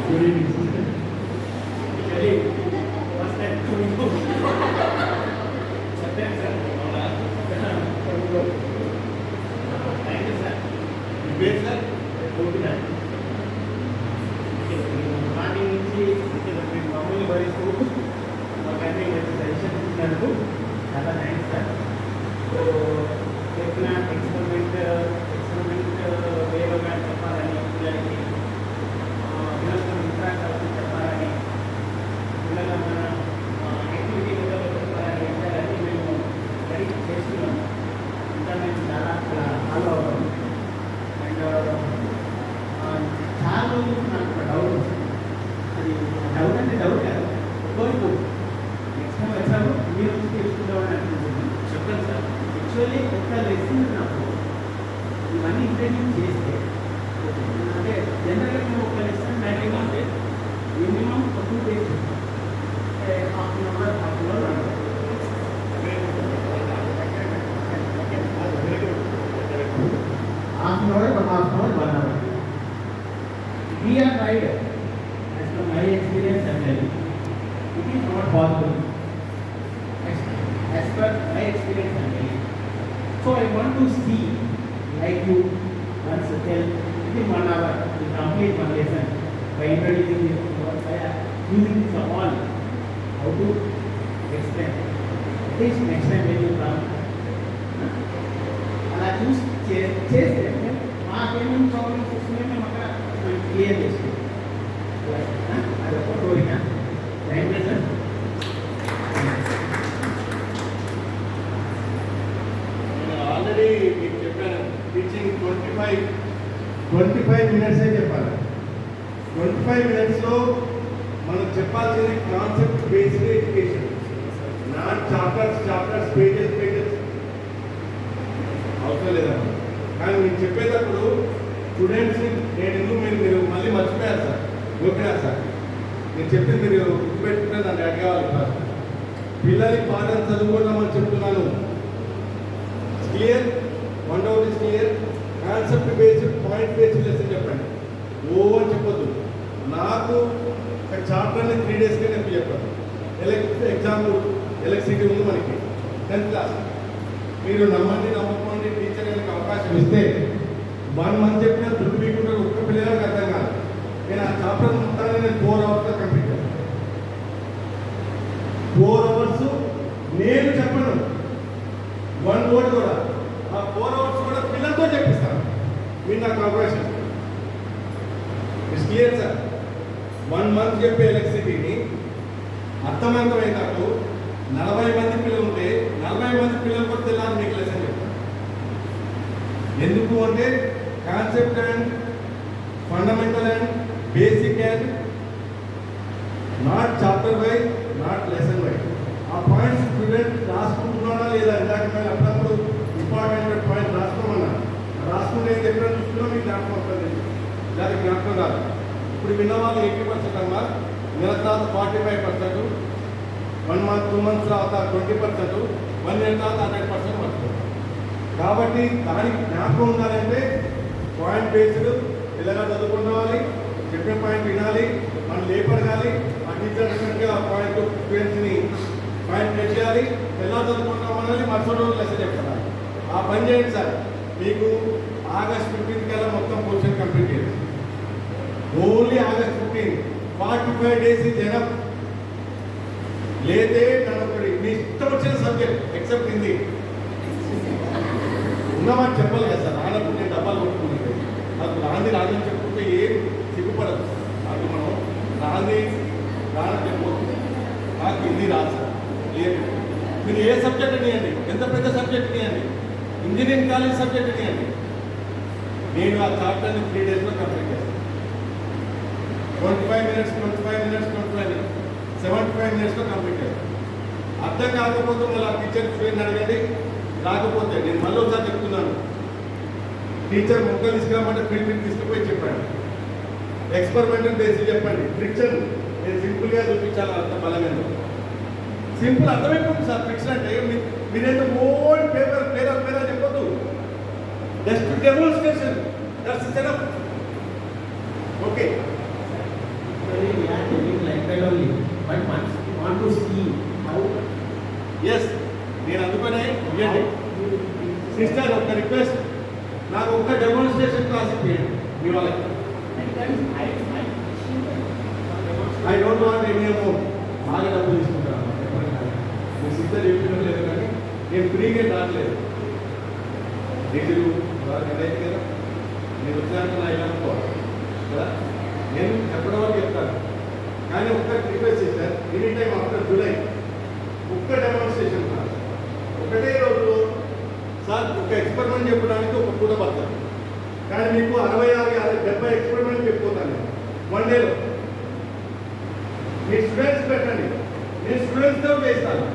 Good evening, students. Actually, first time coming home. Thank you, sir. You pay, sir? Okay, sir. Morning నుంచి మీరు మామూలు భరిస్తూ మాకన్నీ suggestion ఇచ్చినందుకు చాలా థ్యాంక్స్ సార్. సో చెప్పిన ఎక్స్పెరిమెంట్ వేగంగా చెప్పాలని పిల్లలకి పిల్లలతో ఇంట్రాక్ట్ అవుతూ చెప్పాలని పిల్లల మన యాక్టివిటీ చెప్పాలని విషయాలన్నీ మేము రెడీ చేస్తున్నాం. ఇంకా మేము చాలా ఫాలో అవుతాం. అండ్ చాలా రోజులు నాకు ఒక డౌట్ వచ్చింది. అది డౌట్ అంటే డౌట్ కాదు, కోరిక. నెక్స్ట్ టైం వచ్చాము మీరు వచ్చి తెలుసుకుందామని అనుకుంటున్నాను. చెప్పండి సార్. యాక్చువల్లీ ఒక్క లెసన్ నాకు ఇవన్నీ ఇంట్రడ్యూస్ చేస్తే అంటే జనరల్గా మేము ఒక లెసన్ మ్యాక్సిమం అంటే minimum 2 days half an hour We are tried, as per my experience and it is not possible. As per my experience and so I want to see, like you once tell within 1 hour to complete one lesson by introducing this, by using this all, how to explain. At least next time when you come, అలా చూసి చేస్తే మాకేమేమి problems వస్తున్నాయో మేము అక్కడ clear చేసుకోండి. అది ఒక కోరిక. Thank you sir. నేను ఆల్రెడీ మీకు చెప్పాను, టీచింగ్ 25 మినిట్సే చెప్పాలి. 25 మినిట్స్లో మనం చెప్పాల్సింది concept based education, not chapters pages అవసరం లేదమ్మా. కానీ మీరు చెప్పేటప్పుడు స్టూడెంట్స్ని మీరు మళ్ళీ మర్చిపోయారు సార్, ఓకేనా సార్? నేను చెప్పింది మీరు గుర్తుపెట్టుకుంటే నన్ను అడగవాలి. ఫస్ట్ పిల్లలకి పాఠం చదువుకోవడం చెప్తున్నాను. Clear, one doubt is clear. Concept based point based lesson చెప్పండి. ఓ అని చెప్పొద్దు. నాకు ఒక చాప్టర్ని 3 daysకే నేను చెప్పాను. ఎగ్జాంపుల్ ఎలక్ట్రిసిటీ ఉంది మనకి 10th క్లాస్. మీరు నమ్మకండి టీచర్ గారికి అవకాశం ఇస్తే 1 month చెప్పిన దుడ్డు మీకుంటే ఒక్క పిల్లలకు అర్థం కాదు. నేను ఆ చాప్టర్ మొత్తాన్ని నేను 4 hours కంప్లీట్ చేస్తాను. 4 hours నేను చెప్పను, 1 word కూడా. ఆ 4 hours కూడా పిల్లలతో చెప్పిస్తాను. మీరు నాకు అవకాశం ఇట్స్ క్లియర్ సార్. 1 month చెప్పే ఎలక్ట్రిసిటీని అర్థవంతమైనప్పుడు 40 మంది పిల్లలు ఉంటే 40 మంది పిల్లలు కూడా తెల్లారి మీకు లెసన్ చెప్తాను. ఎందుకు అంటే concept and fundamental and basic and not chapter wise, not lesson wise. ఆ పాయింట్స్ స్టూడెంట్ రాసుకుంటున్నాడా లేదా? ఇందాక మేము అప్పుడప్పుడు ఇంపార్టెంట్ పాయింట్ రాసుకోమన్నా, రాసుకుంటే ఎక్కడ చూసుకున్నా మీకు జ్ఞాపకం వస్తుంది, దానికి జ్ఞాపకం రాదు. ఇప్పుడు విన్న వాళ్ళు 80% అమ్మా, నెల తర్వాత 45%, 1 month 2 months తర్వాత 20%, 1 year తర్వాత 100% వస్తుంది. కాబట్టి దానికి జ్ఞాపకం ఉండాలంటే పాయింట్ బేస్డ్ పిల్లగా చదువుకోవాలి, చెప్పే పాయింట్ వినాలి, మనం లేపడగాలి. ఆ టీచర్ డెఫినెట్గా ఆ పాయింట్ స్టూడెంట్స్ని పాయింట్ చేయాలి. ఎలా చదువుకుంటాం అనాలి, మరుసటి రోజు లెసన్ చెప్పాలి. ఆ పని చేయండి సార్. మీకు August 15th కల్లా మొత్తం పోర్షన్ కంప్లీట్ చేయండి. Only August 15, 45 days is enough. లేదే నన్ను మీ ఇష్టం వచ్చిన సబ్జెక్ట్ ఎక్సెప్ట్ హిందీ ఉన్నమాట చెప్పాలి కదా సార్. రానప్పుడు నేను డబ్బాలు కొట్టుకున్నాను. నాకు రాని చెప్పుకుంటే ఏం సిగ్గుపడదు. నాకు మనం రాని చెప్పబోతుంది. నాకు హిందీ రాదు సార్. క్లియర్. మీరు ఏ సబ్జెక్ట్ ఇవ్వండి, ఎంత పెద్ద సబ్జెక్ట్ ఇవ్వండి, ఇంజనీరింగ్ కాలేజ్ సబ్జెక్ట్ ఇవ్వండి, నేను ఆ చాప్టర్ని 3 daysలో కంప్లీట్ చేస్తాను. 25 minutes 75 minutesలో కంప్లీట్ చేస్తాను. అర్థం కాకపోతే మళ్ళీ ఆ టీచర్ స్టూడెంట్ అడగండి. రాకపోతే నేను మళ్ళీ ఒకసారి చెప్తున్నాను, టీచర్ మొక్కలు తీసుకురామంటే ఫీల్డ్ తీసుకుపోయి చెప్పండి. ఎక్స్పెరిమెంటల్ బేసిక్ చెప్పండి. ఫ్రిక్షన్ నేను సింపుల్గా చూపించాలి, అంత బలమైన సింపుల్ అర్థమైపోతుంది సార్. ఫ్రిక్షన్ అంటే మీరేంటో ఓల్డ్ పేపర్ చెప్పొద్దు. Just demonstration, that's enough. Okay. child only. But once you want to see how yes నేను అందుకనే ఇవ్వండి సిస్టర్ ఒక రిక్వెస్ట్ నాకు ఒక్క డెమాన్స్ట్రేషన్ క్లాస్ ఇప్పించండి మీ వాళ్ళకి I don't want any amount బాగా డబ్బులు తీసుకుంటాను మీ సిస్టర్ చెప్పడం లేదు కానీ నేను ఫ్రీగా రావట్లేదు డీజిల్ ఏదైతే కదా నేను వచ్చాక నా ఇలా అనుకోవాలి కదా నేను చెప్పడం వరకు చెప్తాను కానీ ఒక్క రిక్వెస్ట్ చేశారు ఎనీ టైం ఆఫ్టర్ జూలై ఒక్క డెమాన్స్ట్రేషన్ క్లాస్ ఒకటే రోజు సార్ ఒక ఎక్స్పెరిమెంట్ చెప్పడానికి ఒక పూట పడతాను కానీ మీకు 66-70 ఎక్స్పెరిమెంట్ చెప్పిపోతాను నేను వన్ డేలో మీ స్టూడెంట్స్ పెట్టండి నేను స్టూడెంట్స్తో చేస్తాను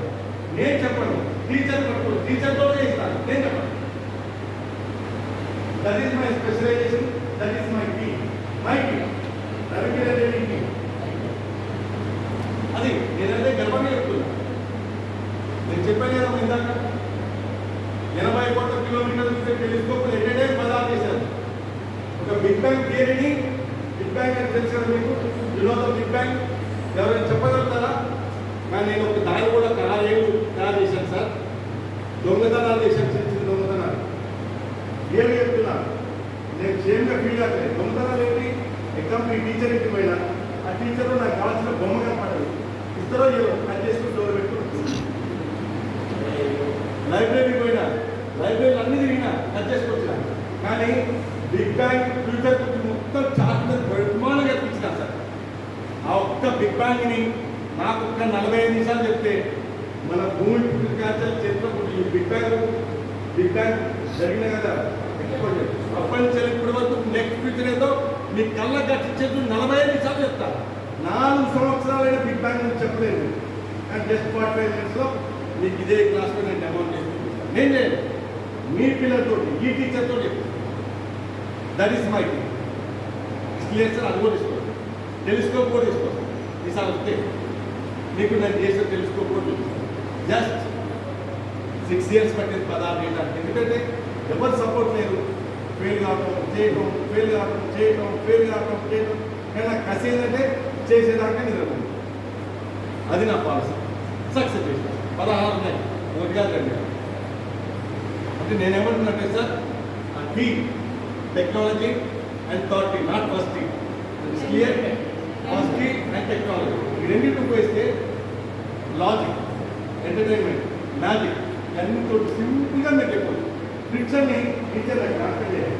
నేను చెప్పను టీచర్తో చేస్తాను నేను చెప్పను that is my specialisation that is my key Ravikiran Reddy key అది నేనైతే గర్వంగా చెప్తున్నా నేను చెప్పాను కదా ఇందాక 80 కోట్ల కిలోమీటర్ల టెలిస్కోప్ ఎన్నడే పదాలు చేశారు ఒక బిగ్ బ్యాంగ్ థియరీని బిగ్ బ్యాంగ్ అని తెలుసు కదా మీకు బిగ్ బ్యాంగ్ ఎవరైనా చెప్పగలుగుతారా కానీ నేను ఒక దాని కూడా తయారు చేశాను సార్ దొంగతనాలు చేశాను చిన్న చిన్న దొంగతనాలు ఏమి చెప్తున్నా నేను క్షేమంగా ఫీల్ కావట్లేదు దొంగతనాలు ఏంటి ఎగ్జాంపుల్ మీ టీచర్ ఇంటికి పోయినా ఆ టీచర్లో నాకు కావాల్సిన బొమ్మ కనపడదు ఇద్దరో ఏదో కట్ చేసుకుని డోర్ పెట్టుకుంటుంది లైబ్రరీ పోయినా లైబ్రరీలు అన్ని తిరిగినా కట్ చేసుకొచ్చినా కానీ బిగ్ బ్యాంగ్ ఫ్యూచర్ గురించి మొత్తం చార్ట్ బ్రహ్మాండంగా తెప్పించిన సార్ ఆ ఒక్క బిగ్ బ్యాంగ్ని నాకు ఒక్క 45 నిమిషాలు చెప్తే మన భూమి పుట్టికాల్సిన చరిత్ర ఈ బిగ్ బ్యాంగ్ జరిగిన కదా అప్పటి నుంచి ఇప్పటి వరకు నెక్స్ట్ ఫ్యూచర్ ఏదో మీ కళ్ళ గట్టించేది 45 నిమిషాలు చెప్తా 4 సంవత్సరాలైన బిగ్ బ్యాంగ్ అని చెప్పలేదు కానీ జస్ట్ 45 మినిట్స్లో మీకు ఇదే క్లాస్లో నేను డెమో చేసుకుంటాను నేను చేయను మీ పిల్లలతో ఈ టీచర్తో చెప్తాను that is my clear sir అది కూడా ఇసుకోండి టెలిస్కోప్ కూడా ఇసుకోండి ఈసారి వస్తే మీకు నేను చేసిన టెలిస్కోప్ కూడా చూపిస్తాను జస్ట్ 6 years పట్టింది పదాలు ఏంటంటే ఎందుకంటే ఎవరు సపోర్ట్ లేదు ఫెయిల్ కావటం చేయటం కానీ నాకు కసి ఏంటంటే చేసేదాకా నిద్రపోయింది అది నా పాలసీ సక్సెస్ చేసిన 16 ఉన్నాయి ఒకటి కాదు రెండు అంటే నేనేమంటున్నట్టే sir tea technology and that not first tea clear first tea and technology ఈ రెండింటికి పోయిస్తే లాజిక్ ఎంటర్టైన్మెంట్ మ్యాజిక్ అన్నితో సింపుల్గా మీరు చెప్పండి ట్రిక్స్ని టీచర్ నాకు కాన్ఫిడెంట్ చేయాలి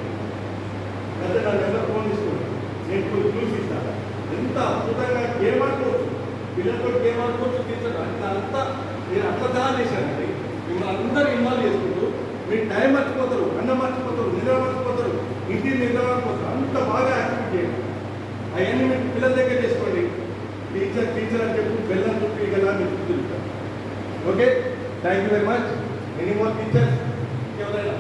అయితే నా నెంబర్ ఫోన్ తీసుకోండి నేను కొన్ని క్లూస్ ఇస్తాను ఎంత అద్భుతంగా గేమ్ ఆడుకోవచ్చు పిల్లలతో గేమ్ ఆడుకోవచ్చు టీచర్ అంతా మీరు అట్లా తయారు చేశారండి మిమ్మల్ని అందరూ ఇన్వాల్వ్ చేసుకుంటూ మీరు టైం మర్చిపోతారు అన్నం మర్చిపోతారు నిద్ర మర్చిపోతారు ఇంటిని నిద్ర మర్చిపోతారు అంత బాగా యాక్టివిటీ చేయండి అవన్నీ మీరు పిల్లల దగ్గర చేసుకోండి టీచర్ అని చెప్పి బెల్లం చుట్టూ కదా మీరు చూపిస్తారు okay thank you very much any more teachers ఎవరైనా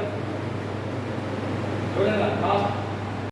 లాస్ట్